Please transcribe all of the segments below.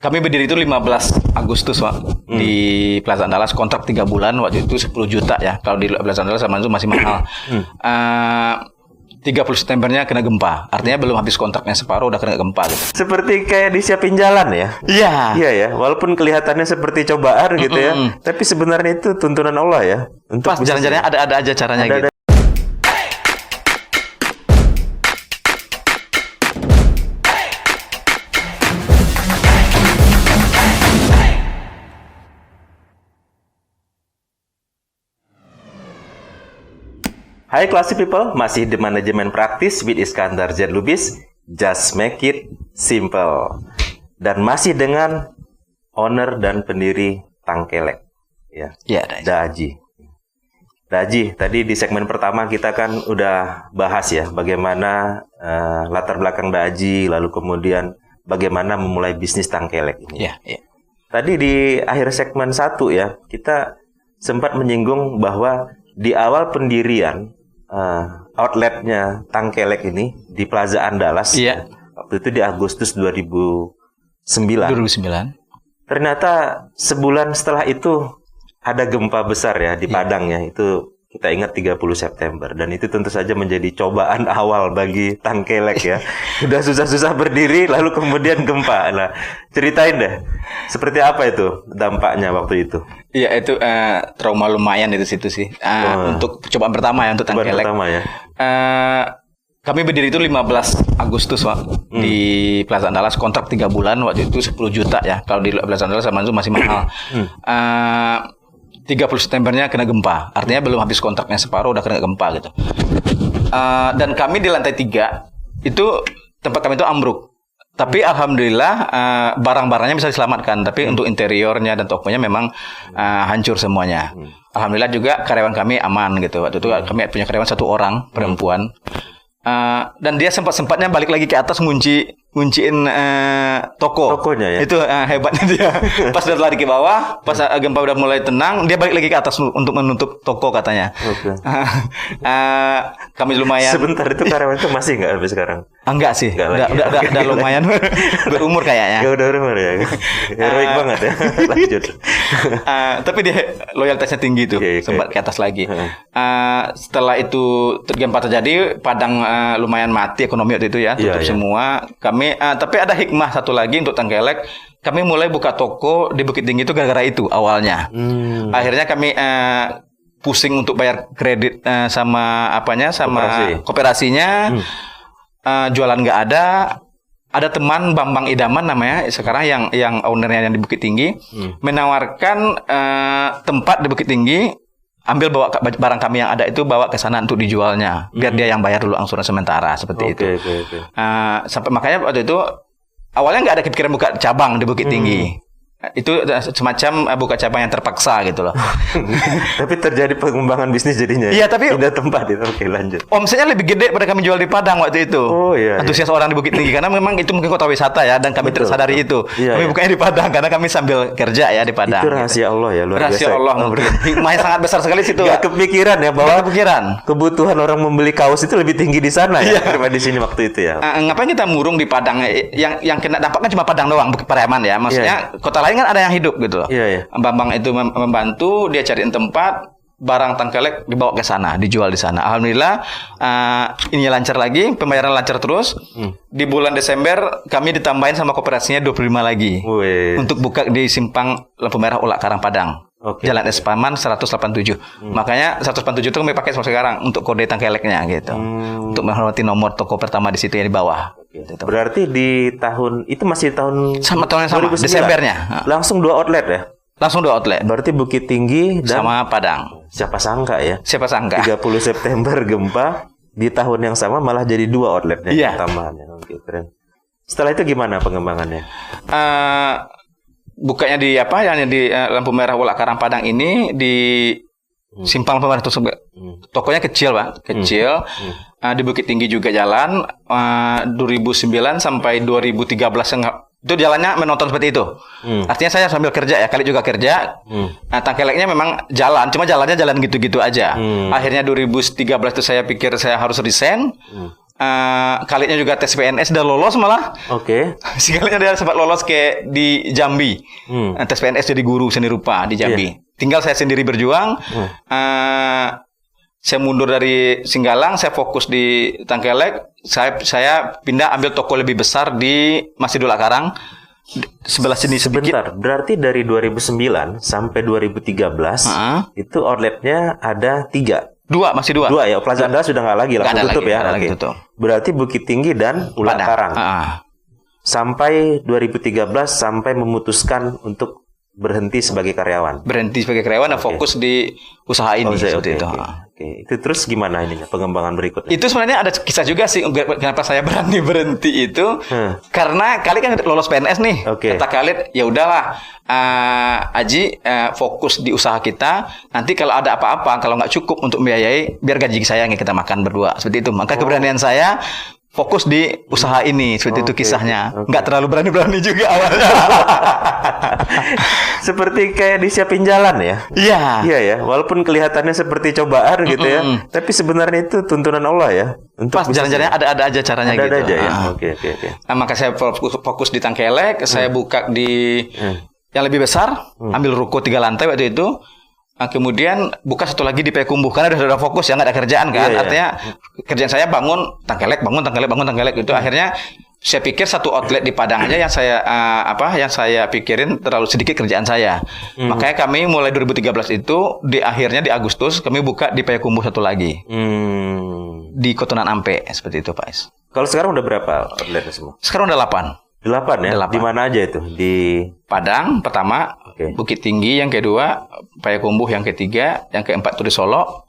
Kami berdiri itu 15 Agustus, Pak, di Plaza Andalas, kontrak 3 bulan, waktu itu 10 juta ya. Kalau di Plaza Andalas sama itu masih mahal. 30 Septembernya kena gempa. Artinya belum habis kontraknya separuh udah kena gempa gitu. Seperti kayak disiapin jalan ya. Iya. Iya ya, walaupun kelihatannya seperti cobaan gitu ya. Tapi sebenarnya itu tuntunan Allah ya. Untuk Pas jalan-jalannya ada aja caranya gitu. Hai Classy People, masih di Manajemen Praktis with Iskandar Z. Lubis, just make it simple. Dan masih dengan owner dan pendiri Tangkelek, ya, Daji. Daji, tadi di segmen pertama kita kan udah bahas ya, bagaimana latar belakang Daji, lalu kemudian bagaimana memulai bisnis Tangkelek ini. Iya. Tadi di akhir segmen 1 ya, kita sempat menyinggung bahwa di awal pendirian outletnya Tangkelek ini di Plaza Andalas. Iya. Waktu itu di Agustus 2009. Ternyata sebulan setelah itu ada gempa besar ya di Padang ya. Itu kita ingat 30 September. Dan itu tentu saja menjadi cobaan awal bagi Tangkelek ya. Udah susah-susah berdiri lalu kemudian gempa. Nah, ceritain deh. Seperti apa itu dampaknya waktu itu? Iya, itu trauma lumayan itu situ sih. Untuk cobaan pertama ya untuk Tangkelek. Pertama ya. Kami berdiri itu 15 Agustus, Pak, di Plaza Andalas, kontrak 3 bulan, waktu itu 10 juta ya. Kalau di Plaza Andalas sama itu masih mahal. 30 Septembernya kena gempa. Artinya belum habis kontraknya separuh udah kena gempa gitu. Dan kami di lantai 3 itu tempat kami itu ambruk. Tapi alhamdulillah barang-barangnya bisa diselamatkan. Tapi untuk interiornya dan tokonya memang hancur semuanya. Alhamdulillah juga karyawan kami aman gitu. Waktu itu kami punya karyawan 1 orang perempuan. Dan dia sempat-sempatnya balik lagi ke atas ngunciin tokonya ya. Itu hebatnya dia. Pas udah lari ke bawah, pas gempa udah mulai tenang, dia balik lagi ke atas untuk menutup toko katanya. Kami lumayan. Sebentar, itu karyawan itu masih nggak sampai sekarang? Enggak sih. Udah lumayan berumur kayaknya. Ya udah berumur ya. Heroik banget ya. Lanjut. Tapi dia loyalitasnya tinggi tuh. Sempat ke atas lagi. Setelah itu gempa terjadi, Padang lumayan mati ekonomi waktu itu ya, tutup semua. Tapi ada hikmah satu lagi untuk Tangkelek. Kami mulai buka toko di Bukit Tinggi itu gara-gara itu awalnya. Akhirnya kami pusing untuk bayar kredit sama koperasinya. Jualan nggak ada. Ada teman Bambang Idaman namanya sekarang yang ownernya yang di Bukit Tinggi menawarkan tempat di Bukit Tinggi. Ambil bawa barang kami yang ada itu bawa ke sana untuk dijualnya biar dia yang bayar dulu angsuran sementara seperti itu. Sampai makanya waktu itu awalnya nggak ada kepikiran buka cabang di Bukit Tinggi. Itu semacam buka cabang yang terpaksa gitu loh. Tapi terjadi pengembangan bisnis jadinya. Iya, tapi pindah tempat itu. Oke, lanjut. Omsetnya lebih gede pada kami jual di Padang waktu itu. Oh iya. Antusias orang di Bukit Tinggi karena memang itu mungkin kota wisata ya dan kami tersadari itu. Iya, kami bukanya di Padang karena kami sambil kerja ya di Padang. Itu rahasia Allah ya, luar biasa. Rahasia Allah mungkin. Hikmahnya sangat besar sekali situ. Gak kepikiran ya bahwa kebutuhan orang membeli kaos itu lebih tinggi di sana ya daripada di sini waktu itu ya. Ngapain kita murung di Padang? Yang kena dampak kan cuma Padang doang, Bukit Pariaman ya. Maksudnya kota lain kan ada yang hidup gitu. Iya. Bambang itu membantu, dia cariin tempat, barang Tangkelek dibawa ke sana, dijual di sana. Alhamdulillah ini lancar lagi, pembayaran lancar terus. Di bulan Desember kami ditambahin sama koperasinya 25 lagi. Untuk buka di simpang lampu merah Ulak Karang Padang. Jalan Es Paman 187. Makanya 187 itu kami pakai sampai sekarang untuk kode Tangkeleknya gitu. Untuk menghormati nomor toko pertama di situ yang di bawah. Gitu. Berarti di tahun itu masih tahun sama tahun yang sama 2009. Desembernya. Langsung 2 outlet ya? Langsung 2 outlet. Berarti Bukit Tinggi dan sama Padang. Siapa sangka ya? Siapa sangka. 30 September gempa, di tahun yang sama malah jadi 2 outletnya tambahannya. Oke, keren. Setelah itu gimana pengembangannya? Bukanya di yang di lampu merah Ulak Karang Padang ini di simpang lampu merah tersebut. Tokonya kecil, Pak, kecil. Di Bukit Tinggi juga jalan 2009 sampai 2013 itu jalannya menonton seperti itu. Artinya saya sambil kerja ya, kali juga kerja. Tangkeleknya memang jalan, cuma jalannya jalan gitu-gitu aja. Akhirnya 2013 itu saya pikir saya harus resign. Kalinya juga tes PNS udah lolos malah. Oke. Si kalinya dia sempat lolos ke di Jambi. Tes PNS jadi guru seni rupa di Jambi. Tinggal saya sendiri berjuang. Saya mundur dari Singgalang, saya fokus di Tangkelek. Saya pindah ambil toko lebih besar di Masjidul Akarang. Sebelah sini sedikit. Sebentar, berarti dari 2009 sampai 2013 itu outletnya ada 3. Masih dua. Ya, Plaza Andalas sudah nggak lagi, langsung tutup ya. Oke. Berarti Bukit Tinggi dan Ula Karang. Sampai 2013 sampai memutuskan untuk berhenti sebagai karyawan. Dan fokus di usaha ini seperti itu. Itu terus gimana ininya pengembangan berikutnya? Itu sebenarnya ada kisah juga sih kenapa saya berhenti itu. Karena Khalid kan lolos PNS nih. Kata Khalid, ya udahlah Aji fokus di usaha kita. Nanti kalau ada apa-apa, kalau nggak cukup untuk membiayai, biar gaji saya yang kita makan berdua. Seperti itu. Maka keberanian saya fokus di usaha ini, seperti itu kisahnya. Nggak terlalu berani-berani juga awalnya. Seperti kayak disiapin jalan ya. Iya ya, walaupun kelihatannya seperti cobaan gitu ya, tapi sebenarnya itu tuntunan Allah ya. Untuk pas jalan-jalannya ada aja caranya gitu. Ada aja ya. Oke. Maka saya fokus di Tangkelek, saya buka di yang lebih besar, ambil ruko 3 lantai waktu itu. Kemudian buka satu lagi di Payakumbuh karena sudah fokus ya, nggak ada kerjaan kan. Artinya kerjaan saya bangun Tangkelek itu. Akhirnya saya pikir satu outlet di Padang aja yang saya pikirin terlalu sedikit kerjaan saya. Makanya kami mulai 2013 itu di akhirnya di Agustus kami buka di Payakumbuh satu lagi. Di Kotonan Ampe seperti itu Pak Is. Kalau sekarang udah berapa outletnya semua? Sekarang udah 8. 8 ya? 8. Di mana aja itu? Di Padang pertama, Bukit Tinggi yang kedua, Payakumbuh yang ketiga, yang keempat itu di Solo,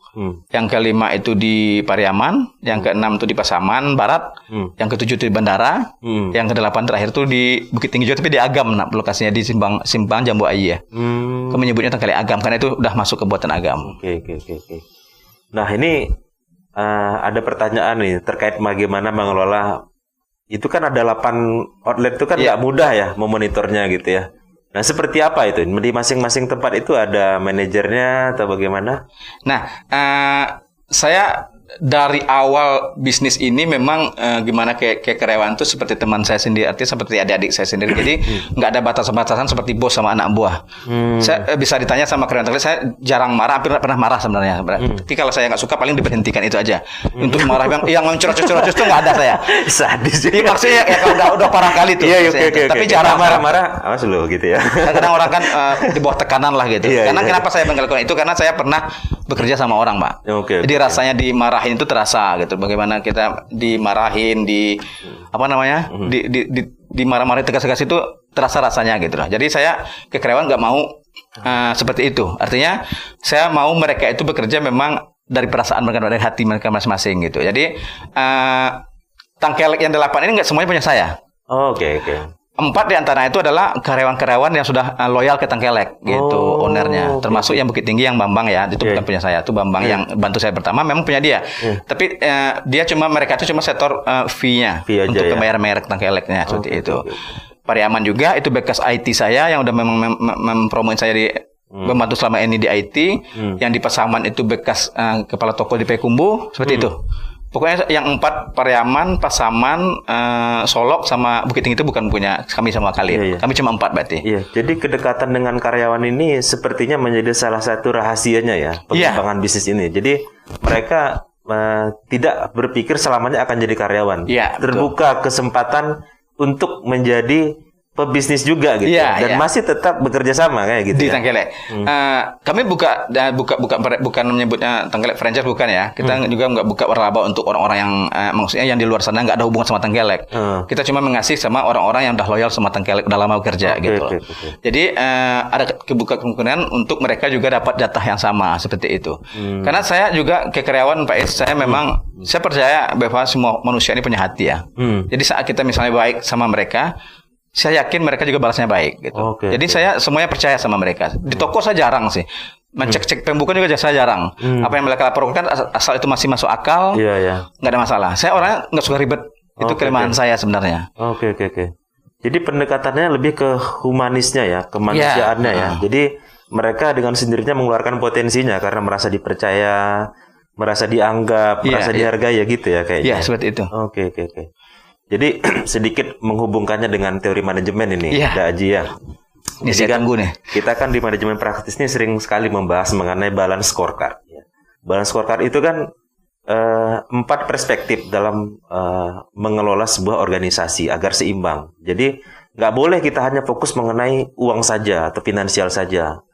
yang kelima itu di Pariaman, yang keenam itu di Pasaman Barat, yang ketujuh itu di Bandara, yang kedelapan terakhir itu di Bukit Tinggi juga, tapi di Agam, lokasinya di Simpang Jambu Ayi ya. Kami menyebutnya Tangkelek Agam karena itu udah masuk ke buatan Agam. Oke. Nah ini ada pertanyaan nih terkait bagaimana mengelola. Itu kan ada 8 outlet itu kan nggak mudah ya memonitornya gitu ya. Nah seperti apa itu? Di masing-masing tempat itu ada manajernya atau bagaimana? Nah saya dari awal bisnis ini memang gimana kayak karyawan itu seperti teman saya sendiri, artinya seperti adik-adik saya sendiri. Jadi nggak ada batasan-batasan seperti bos sama anak buah. Saya bisa ditanya sama karyawan, saya jarang marah, hampir nggak pernah marah sebenarnya. Tapi kalau saya nggak suka paling diberhentikan itu aja. Untuk marah yang cerocos-cerocos itu nggak ada saya. Sadis. Iya maksudnya ya kalau udah parah kali tuh. Tapi jarang marah-marah, awas lu gitu ya. Kadang orang kan di bawah tekanan lah gitu. Karena kenapa saya melakukan itu? Karena saya pernah bekerja sama orang, Pak. Jadi rasanya dimarahin itu terasa gitu. Bagaimana kita dimarahin, dimarah-marahin tegas-tegas itu terasa rasanya gitu lah. Jadi saya ke karyawan nggak mau seperti itu. Artinya saya mau mereka itu bekerja memang dari perasaan mereka, dari hati mereka masing-masing gitu. Jadi Tangkelek yang 8 ini nggak semuanya punya saya. Oke. 4 di antara itu adalah karyawan-karyawan yang sudah loyal ke Tangkelek gitu, ownernya. Termasuk yang Bukit Tinggi yang Bambang ya, itu bukan punya saya, itu Bambang yang bantu saya pertama memang punya dia. Tapi mereka itu cuma setor fee-nya untuk membayar merek Tangkeleknya seperti itu. Pariaman juga itu bekas IT saya yang udah memang mempromoin saya di membantu selama ini di IT. Yang di Pasaman itu bekas kepala toko di Payakumbuh seperti itu. Pokoknya yang 4 Pariaman, Pasaman, Solok sama Bukit Tinggi itu bukan punya kami sama Khalid. Kami cuma 4 berarti. Iya. Jadi kedekatan dengan karyawan ini sepertinya menjadi salah satu rahasianya ya pengembangan bisnis ini. Jadi mereka tidak berpikir selamanya akan jadi karyawan. Terbuka kesempatan untuk menjadi pebisnis juga gitu dan masih tetap bekerja sama kayak gitu di Tangkelek. Kami bukan menyebutnya Tangkelek franchise bukan ya. Kita juga nggak buka waralaba untuk orang-orang yang maksudnya yang di luar sana nggak ada hubungan sama Tangkelek. Kita cuma mengasih sama orang-orang yang udah loyal sama Tangkelek, udah lama bekerja gitu. Jadi ada kebuka kemungkinan untuk mereka juga dapat jatah yang sama seperti itu. Karena saya juga ke karyawan Pak Is, saya memang saya percaya bahwa semua manusia ini punya hati ya. Jadi saat kita misalnya baik sama mereka, saya yakin mereka juga balasnya baik gitu. Jadi saya semuanya percaya sama mereka. Di toko saya jarang sih. Mencek-cek pembukaan juga saya jarang. Apa yang mereka laporkan asal itu masih masuk akal, nggak ada masalah. Saya orangnya nggak suka ribet. Itu kelemahan saya sebenarnya. Oke. Jadi pendekatannya lebih ke humanisnya ya, kemanusiaannya ya. Jadi mereka dengan sendirinya mengeluarkan potensinya karena merasa dipercaya, merasa dianggap, merasa dihargai ya gitu ya kayaknya. Iya, seperti itu. Oke. Jadi sedikit menghubungkannya dengan teori manajemen ini, Dak Aji ya. Ini saya tunggu nih. Kita kan di manajemen praktis ini sering sekali membahas mengenai balance scorecard. Balance scorecard itu kan 4 perspektif dalam mengelola sebuah organisasi agar seimbang. Jadi nggak boleh kita hanya fokus mengenai uang saja atau finansial saja.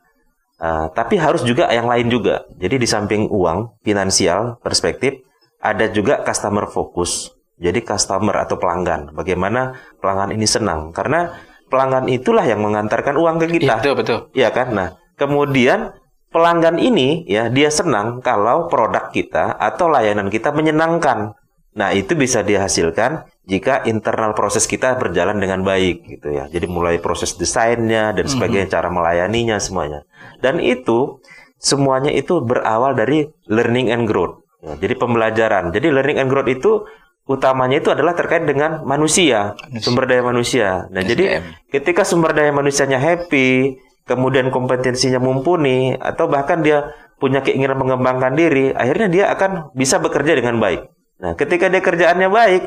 Tapi harus juga yang lain juga. Jadi di samping uang, finansial, perspektif, ada juga customer focus. Jadi customer atau pelanggan, bagaimana pelanggan ini senang. Karena pelanggan itulah yang mengantarkan uang ke kita. Iya, betul. Iya kan? Nah, kemudian pelanggan ini ya dia senang kalau produk kita atau layanan kita menyenangkan. Nah, itu bisa dihasilkan jika internal proses kita berjalan dengan baik gitu ya. Jadi mulai proses desainnya dan sebagainya, cara melayaninya semuanya. Dan itu semuanya itu berawal dari learning and growth. Ya, jadi pembelajaran. Jadi learning and growth itu utamanya itu adalah terkait dengan manusia, sumber daya manusia. Nah, jadi ketika sumber daya manusianya happy, kemudian kompetensinya mumpuni, atau bahkan dia punya keinginan mengembangkan diri, akhirnya dia akan bisa bekerja dengan baik. Nah, ketika dia kerjaannya baik,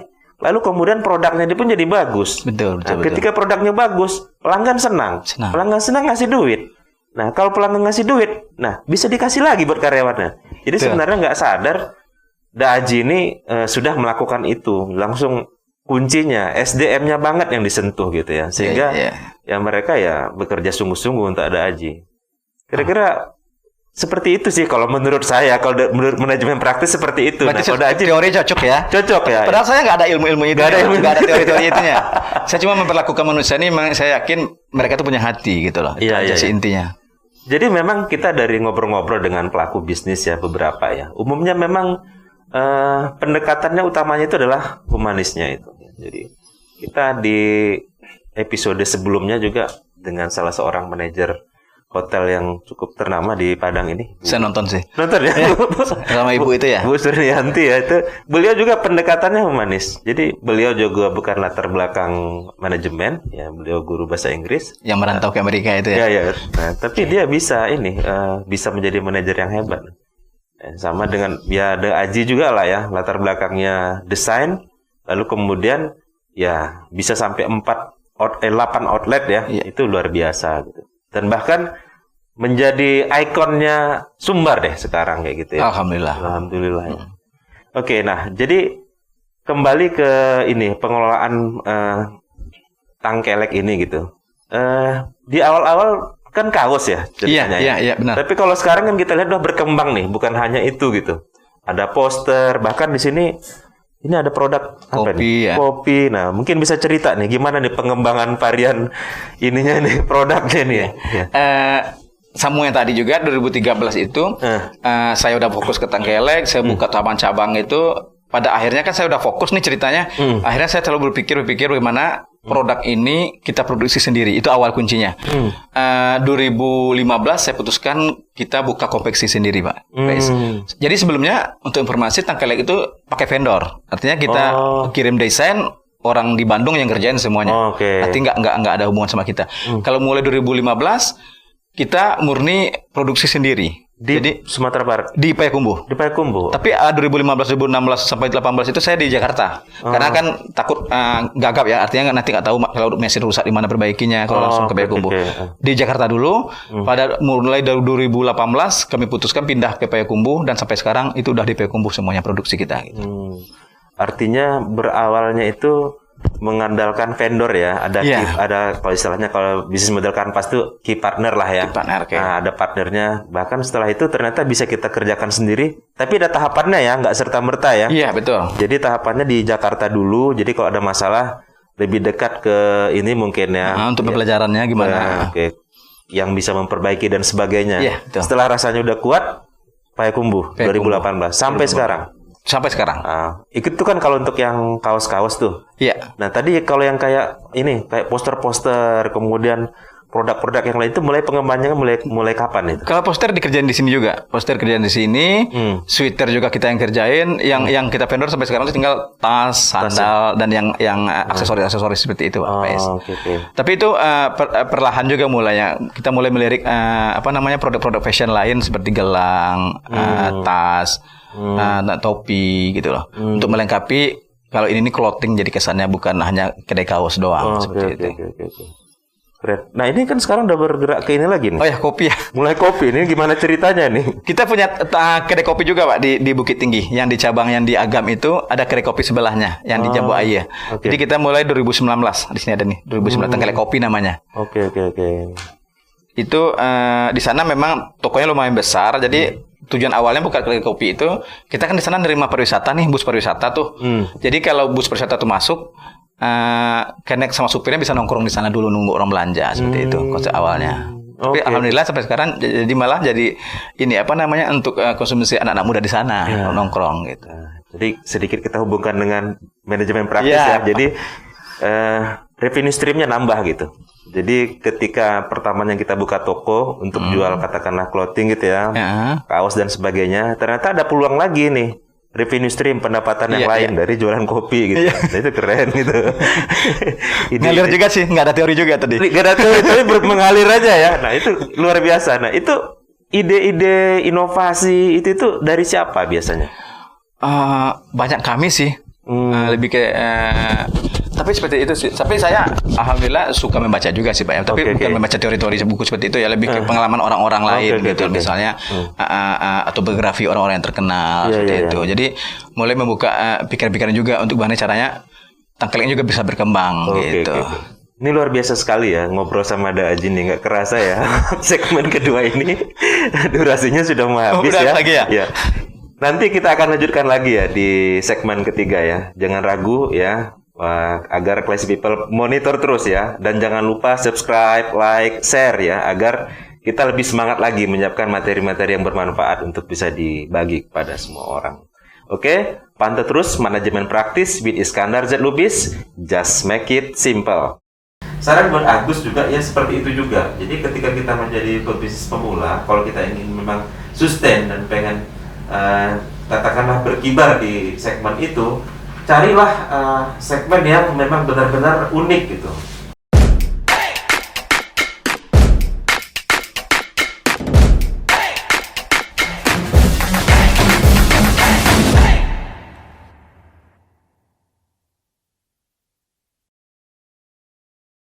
lalu kemudian produknya dia pun jadi bagus. Betul. Ketika produknya bagus, pelanggan senang. Pelanggan senang ngasih duit. Nah, kalau pelanggan ngasih duit, nah bisa dikasih lagi buat karyawannya. Jadi sebenarnya nggak sadar, Dak Aji ini sudah melakukan itu. Langsung kuncinya SDM-nya banget yang disentuh gitu ya. Sehingga ya mereka ya bekerja sungguh-sungguh untuk Dak Aji. Kira-kira seperti itu sih kalau menurut saya. Kalau menurut manajemen praktis seperti itu. Berarti nah, teori cocok ya? Cocok ya. Padahal saya nggak ada ilmu-ilmu itu. Nggak ada teori-teori itunya. Saya cuma memperlakukan manusia ini, memang saya yakin mereka tuh punya hati gitu loh. Itu aja sih intinya. Jadi memang kita dari ngobrol-ngobrol dengan pelaku bisnis ya beberapa ya. Umumnya memang pendekatannya utamanya itu adalah humanisnya itu. Jadi kita di episode sebelumnya juga dengan salah seorang manajer hotel yang cukup ternama di Padang ini. Saya nonton sih. Nonton ya? Sama ibu itu ya? Bu Suryanti ya. Itu beliau juga pendekatannya humanis. Jadi beliau juga bukan latar belakang manajemen. Ya, beliau guru bahasa Inggris. Yang merantau ke Amerika itu ya? Iya. Nah, tapi dia bisa bisa menjadi manajer yang hebat. Sama dengan ya Dak Aji juga lah ya, latar belakangnya desain, lalu kemudian ya bisa sampai 8 outlet ya, itu luar biasa gitu. Dan bahkan menjadi ikonnya Sumbar deh sekarang kayak gitu ya. Alhamdulillah ya. Oke, nah jadi kembali ke ini pengelolaan Tangkelek ini gitu. Di awal-awal kan kaos ya ceritanya. Iya, benar. Tapi kalau sekarang kan kita lihat udah berkembang nih, bukan hanya itu gitu. Ada poster, bahkan di sini ini ada produk apa nih? Kopi. Nah, mungkin bisa cerita nih gimana nih pengembangan varian ininya nih, produknya nih. Sama yang tadi juga 2013 itu saya udah fokus ke Tangkelek, saya buka cabang-cabang itu. Pada akhirnya kan saya udah fokus nih ceritanya. Akhirnya saya selalu berpikir bagaimana produk ini kita produksi sendiri. Itu awal kuncinya. 2015 saya putuskan kita buka konveksi sendiri, Pak. Jadi sebelumnya untuk informasi Tangkelek itu pakai vendor. Artinya kita kirim desain, orang di Bandung yang kerjain semuanya. Artinya nggak ada hubungan sama kita. Kalau mulai 2015 kita murni produksi sendiri. Jadi Sumatera Barat, di Payakumbuh. Tapi 2015, 2016 sampai 2018 itu saya di Jakarta. Karena kan takut gagap ya, artinya nanti nggak tahu kalau mesin rusak di mana perbaikinya kalau langsung ke Payakumbuh. Di Jakarta dulu. Pada mulai dari 2018 kami putuskan pindah ke Payakumbuh dan sampai sekarang itu udah di Payakumbuh semuanya produksi kita. Gitu. Artinya berawalnya itu mengandalkan vendor ya, ada kalau istilahnya kalau bisnis model kanvas tuh key partner lah ya. Nah, ada partnernya. Bahkan setelah itu ternyata bisa kita kerjakan sendiri. Tapi ada tahapannya ya, nggak serta merta ya. Iya betul. Jadi tahapannya di Jakarta dulu. Jadi kalau ada masalah lebih dekat ke ini mungkin ya. Untuk pembelajarannya gimana? Yang bisa memperbaiki dan sebagainya. Setelah rasanya udah kuat, Payakumbuh 2018 sampai sekarang. Sampai sekarang. Itu kan kalau untuk yang kaos-kaos tuh. Iya. Nah tadi kalau yang kayak ini, kayak poster-poster, kemudian produk-produk yang lain itu mulai pengembangannya mulai kapan itu? Kalau poster dikerjain di sini juga. Poster kerjaan di sini, sweater juga kita yang kerjain. Yang kita vendor sampai sekarang tinggal tas, sandal dan yang aksesoris seperti itu, Pak. Tapi itu perlahan juga mulainya. Kita mulai melirik produk-produk fashion lain seperti gelang, tas. topi gitu loh. Untuk melengkapi kalau ini clothing jadi kesannya bukan hanya kedai kaos doang seperti itu. Oke. Keren. Nah ini kan sekarang udah bergerak ke ini lagi nih. Oh ya, kopi ya. Mulai kopi, ini gimana ceritanya nih? Kita punya kedai kopi juga Pak di Bukit Tinggi. Yang di cabang yang di Agam itu ada kedai kopi sebelahnya yang di Jambu Air. Jadi kita mulai 2019. Di sini ada nih 2019 Tengkelek Kopi namanya. Oke. Itu di sana memang tokonya lumayan besar. Jadi tujuan awalnya buka kedai kopi itu kita kan di sana nerima pariwisata nih, bus pariwisata tuh. Jadi kalau bus pariwisata tuh masuk connect sama supirnya bisa nongkrong di sana dulu nunggu orang belanja seperti itu konsep awalnya. Tapi alhamdulillah sampai sekarang jadi malah jadi ini apa namanya untuk konsumsi anak-anak muda di sana nongkrong gitu. Jadi sedikit kita hubungkan dengan manajemen praktis ya. Jadi revenue streamnya nambah gitu. Jadi ketika pertamanya kita buka toko untuk jual katakanlah clothing gitu ya, kaos dan sebagainya, ternyata ada peluang lagi nih. Revenue stream pendapatan yang lain dari jualan kopi gitu. Nah, itu keren gitu. Ngalir juga sih, nggak ada teori juga tadi. Nggak ada teori, tapi mengalir aja ya. Nah itu luar biasa. Nah itu ide-ide inovasi itu dari siapa biasanya? Banyak kami sih. Lebih ke tapi seperti itu sih. Tapi saya alhamdulillah suka membaca juga sih Pak ya. Tapi bukan membaca teori-teori buku seperti itu ya, lebih ke pengalaman orang-orang lain gitu. Misalnya atau biografi orang-orang yang terkenal seperti itu. Jadi mulai membuka pikiran-pikiran juga untuk bagaimana caranya Tengkeleknya juga bisa berkembang gitu. Ini luar biasa sekali ya ngobrol sama Da Ajin nih, nggak kerasa ya. Segmen kedua ini durasinya sudah mau habis ya. Lagi ya? Nanti kita akan lanjutkan lagi ya di segmen ketiga ya. Jangan ragu ya. Agar Classy People monitor terus ya, dan jangan lupa subscribe, like, share ya, agar kita lebih semangat lagi menyiapkan materi-materi yang bermanfaat untuk bisa dibagi kepada semua orang. Oke, pantau terus manajemen praktis with Iskandar Z. Lubis, just make it simple. Saran buat Agus juga ya seperti itu juga. Jadi ketika kita menjadi pebisnis pemula, kalau kita ingin memang sustain dan pengen katakanlah berkibar di segmen itu, carilah segmen yang memang benar-benar unik gitu.